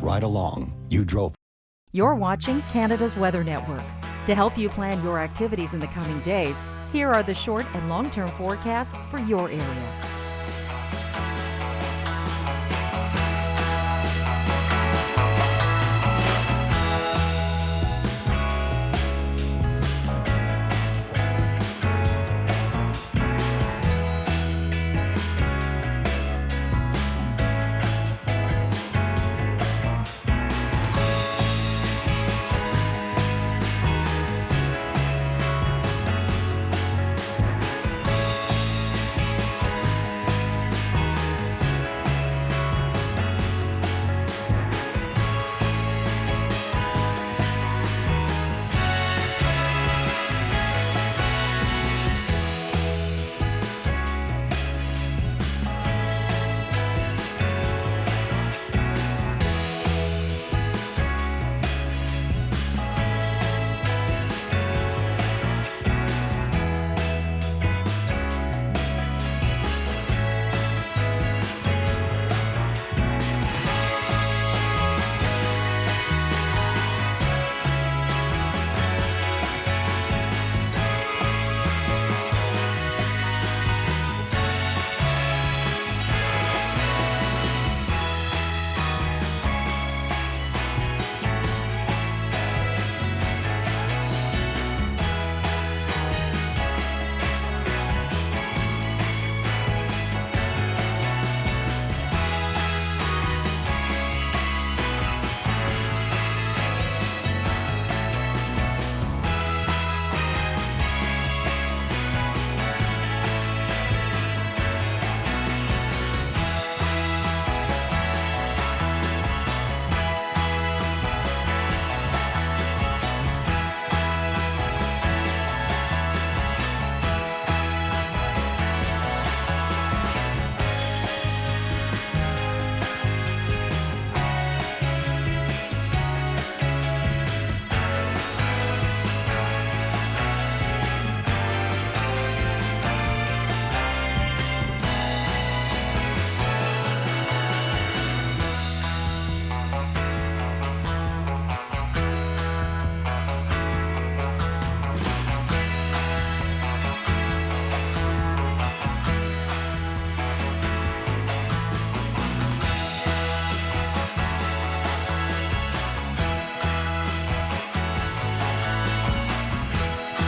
right along. You drove. You're watching Canada's Weather Network. To help you plan your activities in the coming days, here are the short and long-term forecasts for your area.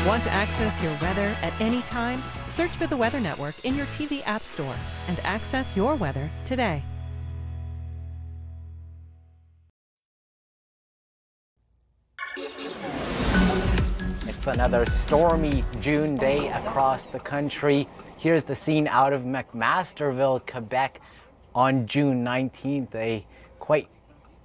Want to access your weather at any time? Search for the Weather Network in your TV app store and access your weather today. It's another stormy June day across the country. Here's the scene out of McMasterville, Quebec on June 19th. A quite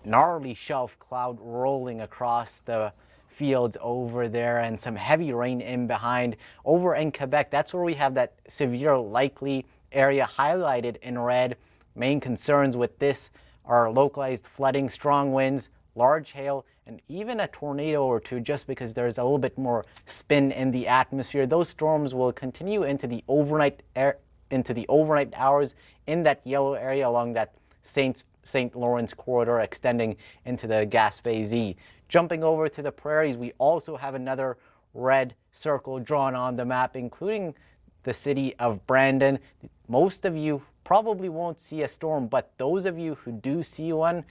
gnarly shelf cloud rolling across the fields over there and some heavy rain in behind. Over in Quebec, that's where we have that severe likely area highlighted in red. Main concerns with this are localized flooding, strong winds, large hail, and even a tornado or two, just because there's a little bit more spin in the atmosphere. Those storms will continue into the overnight hours in that yellow area along that St. Lawrence corridor extending into the Gaspésie. Jumping over to the prairies, we also have another red circle drawn on the map, including the city of Brandon. Most of you probably won't see a storm, but those of you who do see one,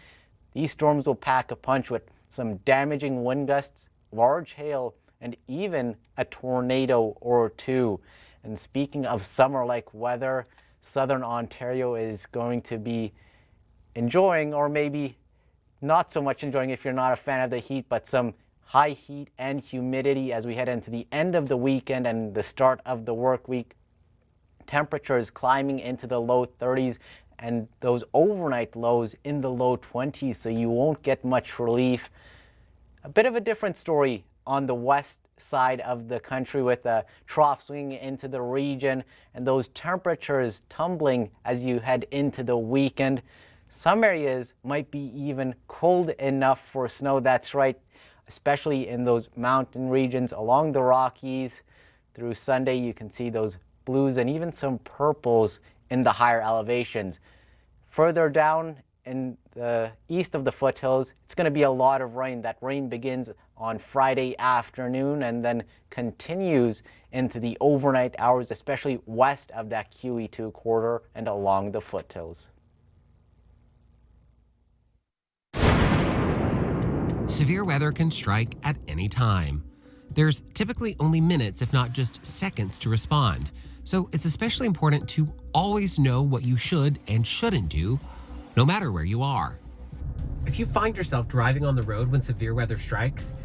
these storms will pack a punch with some damaging wind gusts, large hail, and even a tornado or two. And speaking of summer-like weather, southern Ontario is going to be enjoying, or maybe not so much enjoying if you're not a fan of the heat, but some high heat and humidity as we head into the end of the weekend and the start of the work week. Temperatures climbing into the low 30s and those overnight lows in the low 20s, so you won't get much relief. A bit of a different story on the west side of the country, with a trough swinging into the region and those temperatures tumbling as you head into the weekend. Some areas might be even cold enough for snow. That's right, especially in those mountain regions along the Rockies. Through Sunday, you can see those blues and even some purples in the higher elevations. Further down in east of the foothills, it's going to be a lot of rain. That rain begins on Friday afternoon and then continues into the overnight hours, especially west of that QE2 corridor and along the foothills. Severe weather can strike at any time. There's typically only minutes, if not just seconds, to respond. So it's especially important to always know what you should and shouldn't do, no matter where you are. If you find yourself driving on the road when severe weather strikes,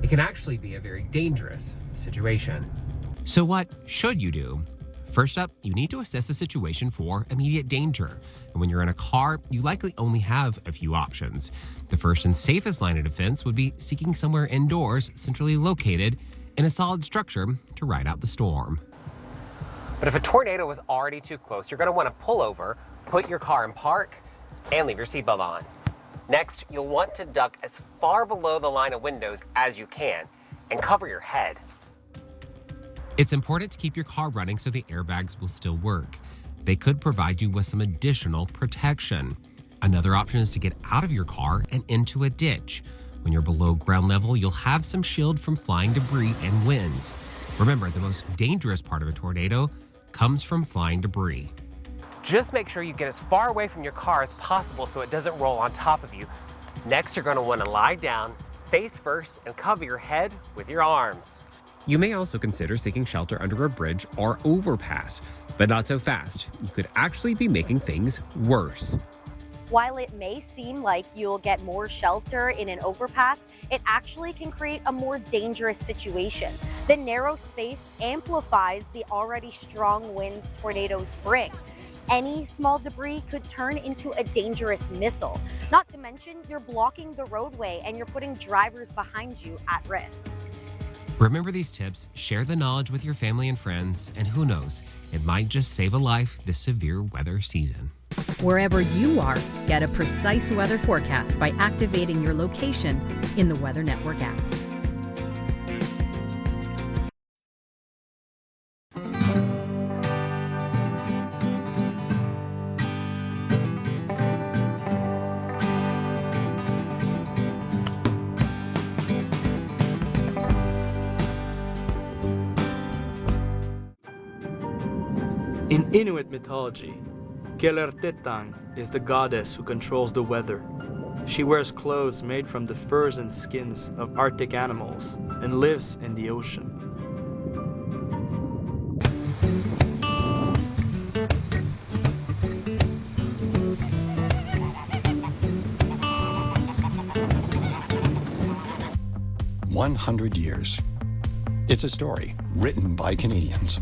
it can actually be a very dangerous situation. So what should you do? First up, you need to assess the situation for immediate danger. And when you're in a car, you likely only have a few options. The first and safest line of defense would be seeking somewhere indoors, centrally located, in a solid structure to ride out the storm. But if a tornado is already too close, you're going to want to pull over, put your car in park, and leave your seatbelt on. Next, you'll want to duck as far below the line of windows as you can and cover your head. It's important to keep your car running so the airbags will still work. They could provide you with some additional protection. Another option is to get out of your car and into a ditch. When you're below ground level, you'll have some shield from flying debris and winds. Remember, the most dangerous part of a tornado comes from flying debris. Just make sure you get as far away from your car as possible so it doesn't roll on top of you. Next, you're going to want to lie down, face first, and cover your head with your arms. You may also consider seeking shelter under a bridge or overpass, but not so fast. You could actually be making things worse. While it may seem like you'll get more shelter in an overpass, it actually can create a more dangerous situation. The narrow space amplifies the already strong winds tornadoes bring. Any small debris could turn into a dangerous missile. Not to mention, you're blocking the roadway and you're putting drivers behind you at risk. Remember these tips, share the knowledge with your family and friends, and who knows, it might just save a life this severe weather season. Wherever you are, get a precise weather forecast by activating your location in the Weather Network app. In Inuit mythology, Kelertetang is the goddess who controls the weather. She wears clothes made from the furs and skins of Arctic animals and lives in the ocean. "100 years. It's a story written by Canadians.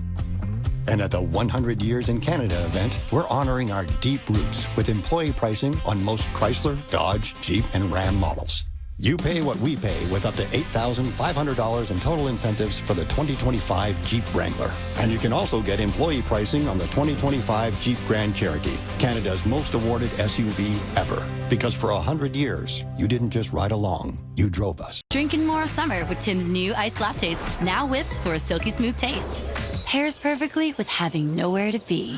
And at the 100 Years in Canada event, we're honoring our deep roots with employee pricing on most Chrysler, Dodge, Jeep, and Ram models. You pay what we pay with up to $8,500 in total incentives for the 2025 Jeep Wrangler. And you can also get employee pricing on the 2025 Jeep Grand Cherokee, Canada's most awarded SUV ever. Because for 100 years, you didn't just ride along, you drove us. Drinking more of summer with Tim's new iced lattes, now whipped for a silky smooth taste. Pairs perfectly with having nowhere to be.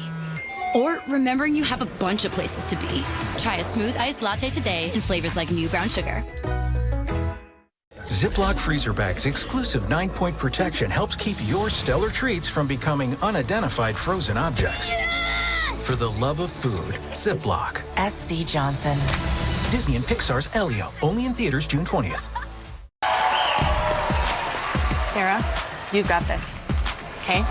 Or remembering you have a bunch of places to be. Try a smooth iced latte today in flavors like new brown sugar. Ziploc freezer bags' exclusive 9-point protection helps keep your stellar treats from becoming unidentified frozen objects. Yes! For the love of food, Ziploc. SC Johnson. Disney and Pixar's Elio, only in theaters June 20th. Sarah, you've got this. Okay?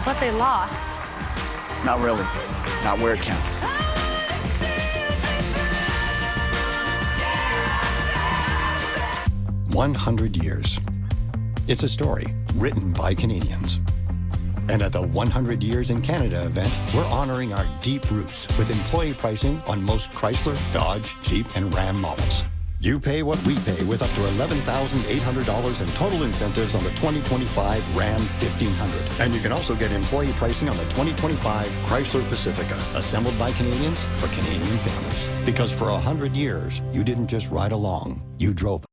But they lost. Not really. Not where it counts. "100 years. It's a story written by Canadians. And at the 100 Years in Canada event, we're honoring our deep roots with employee pricing on most Chrysler, Dodge, Jeep, and Ram models. You pay what we pay with up to $11,800 in total incentives on the 2025 Ram 1500. And you can also get employee pricing on the 2025 Chrysler Pacifica, assembled by Canadians for Canadian families. Because for 100 years, you didn't just ride along, you drove.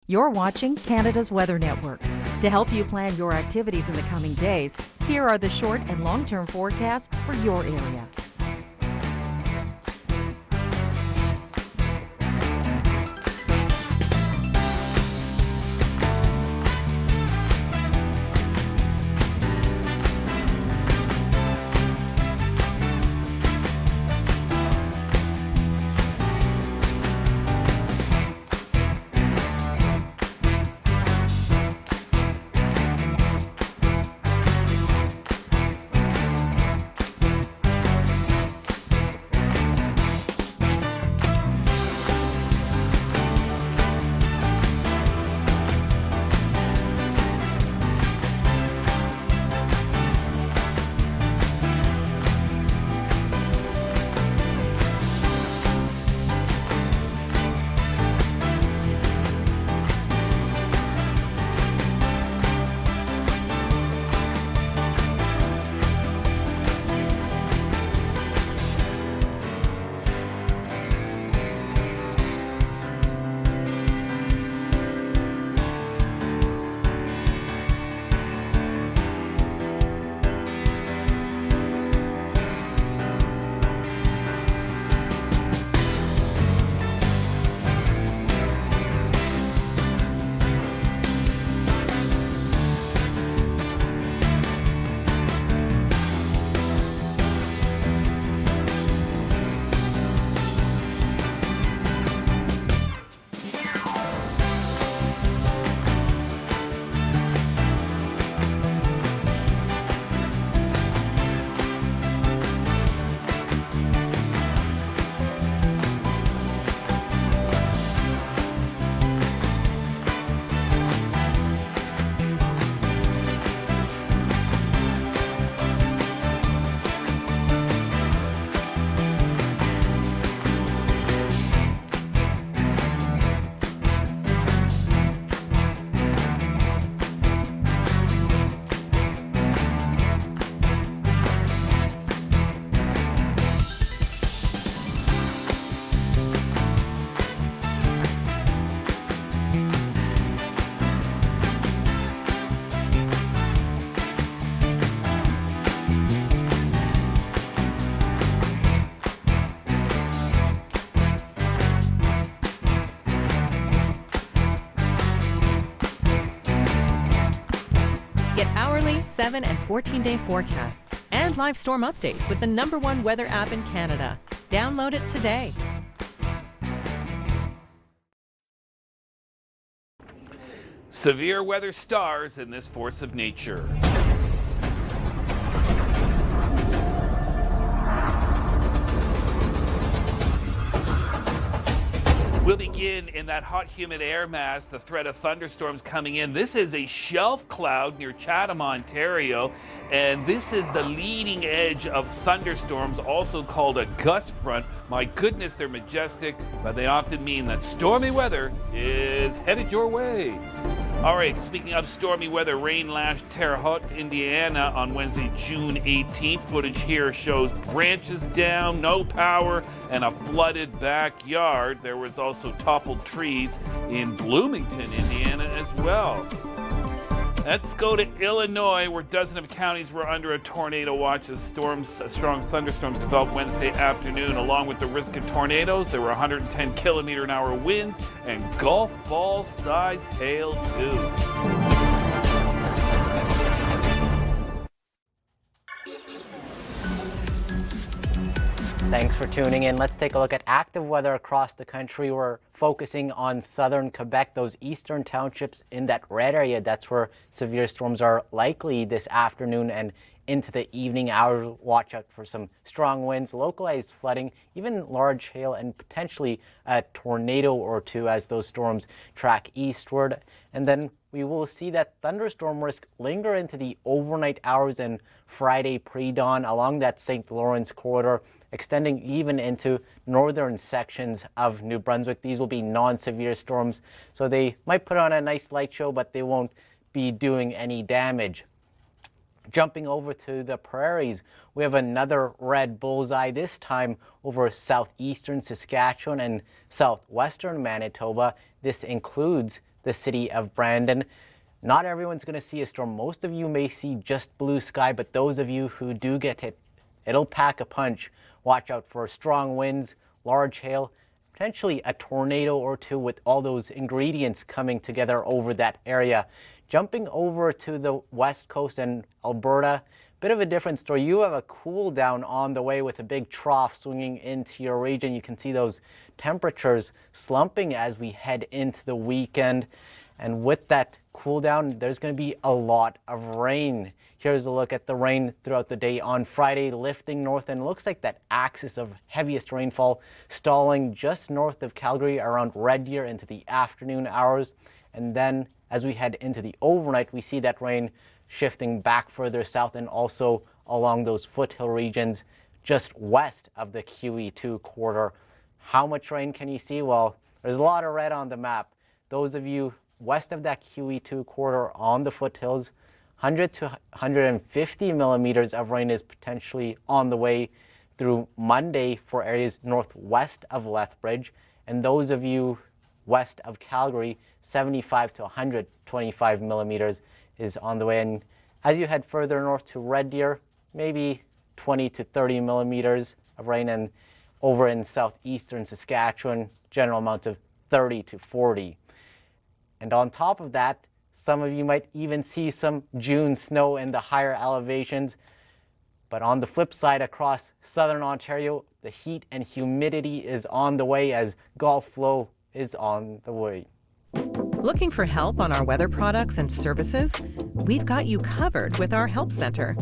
You're watching Canada's Weather Network. To help you plan your activities in the coming days, here are the short and long-term forecasts for your area. Get hourly, 7 and 14-day forecasts and live storm updates with the #1 weather app in Canada. Download it today. Severe weather stars in this force of nature. We'll begin in that hot, humid air mass, the threat of thunderstorms coming in. This is a shelf cloud near Chatham, Ontario, and this is the leading edge of thunderstorms, also called a gust front. My goodness, they're majestic, but they often mean that stormy weather is headed your way. All right, speaking of stormy weather, rain lashed Terre Haute, Indiana on Wednesday, June 18th. Footage here shows branches down, no power, and a flooded backyard. There was also toppled trees in Bloomington, Indiana as well. Let's go to Illinois, where dozens of counties were under a tornado watch as strong thunderstorms developed Wednesday afternoon. Along with the risk of tornadoes, there were 110 kilometer-an-hour winds and golf ball-size hail, too. Thanks for tuning in. Let's take a look at active weather across the country. We're focusing on southern Quebec, those eastern townships in that red area. That's where severe storms are likely this afternoon and into the evening hours. Watch out for some strong winds, localized flooding, even large hail, and potentially a tornado or two as those storms track eastward. And then we will see that thunderstorm risk linger into the overnight hours and Friday pre-dawn along that St. Lawrence corridor. extending even into northern sections of New Brunswick. These will be non-severe storms, so they might put on a nice light show, but they won't be doing any damage. Jumping over to the prairies, we have another red bullseye, this time over southeastern Saskatchewan and southwestern Manitoba. This includes the city of Brandon. Not everyone's going to see a storm. Most of you may see just blue sky, but those of you who do get hit, it'll pack a punch. Watch out for strong winds, large hail, potentially a tornado or two with all those ingredients coming together over that area. Jumping over to the west coast and Alberta, bit of a different story. You have a cool down on the way with a big trough swinging into your region. You can see those temperatures slumping as we head into the weekend. And with that cool down, there's going to be a lot of rain. Here's a look at the rain throughout the day on Friday, lifting north, and it looks like that axis of heaviest rainfall stalling just north of Calgary around Red Deer into the afternoon hours. And then as we head into the overnight, we see that rain shifting back further south and also along those foothill regions just west of the QE2 corridor. How much rain can you see? Well, there's a lot of red on the map. Those of you west of that QE2 corridor on the foothills, 100 to 150 millimeters of rain is potentially on the way through Monday for areas northwest of Lethbridge. And those of you west of Calgary, 75 to 125 millimeters is on the way. And as you head further north to Red Deer, maybe 20 to 30 millimeters of rain. And over in southeastern Saskatchewan, general amounts of 30 to 40. And on top of that, some of you might even see some June snow in the higher elevations. But on the flip side, across southern Ontario, the heat and humidity is on the way as Gulf flow is on the way. Looking for help on our weather products and services? We've got you covered with our Help Center.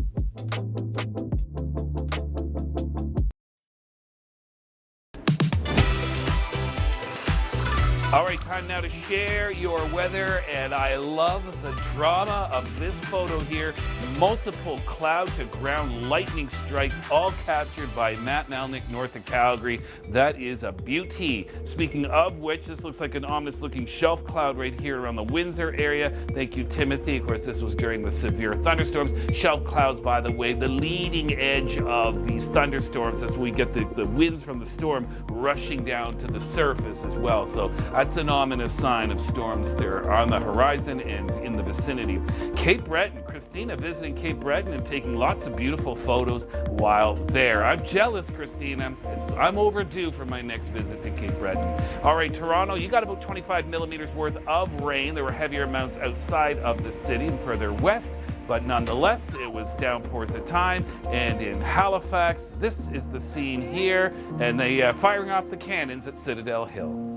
All right, time now to share your weather, and I love the drama of this photo here. Multiple cloud to ground lightning strikes, all captured by Matt Melnick north of Calgary. That is a beauty. Speaking of which, this looks like an ominous looking shelf cloud right here around the Windsor area. Thank you, Timothy. Of course, this was during the severe thunderstorms. Shelf clouds, by the way, the leading edge of these thunderstorms as we get the winds from the storm rushing down to the surface as well. So that's an ominous sign of storms there on the horizon and in the vicinity. Cape Breton, Christina visiting Cape Breton and taking lots of beautiful photos while there. I'm jealous, Christina. I'm overdue for my next visit to Cape Breton. All right, Toronto, you got about 25 millimeters worth of rain. There were heavier amounts outside of the city and further west, but nonetheless, it was downpours at time. And in Halifax, this is the scene here, and they firing off the cannons at Citadel Hill.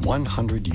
100 years.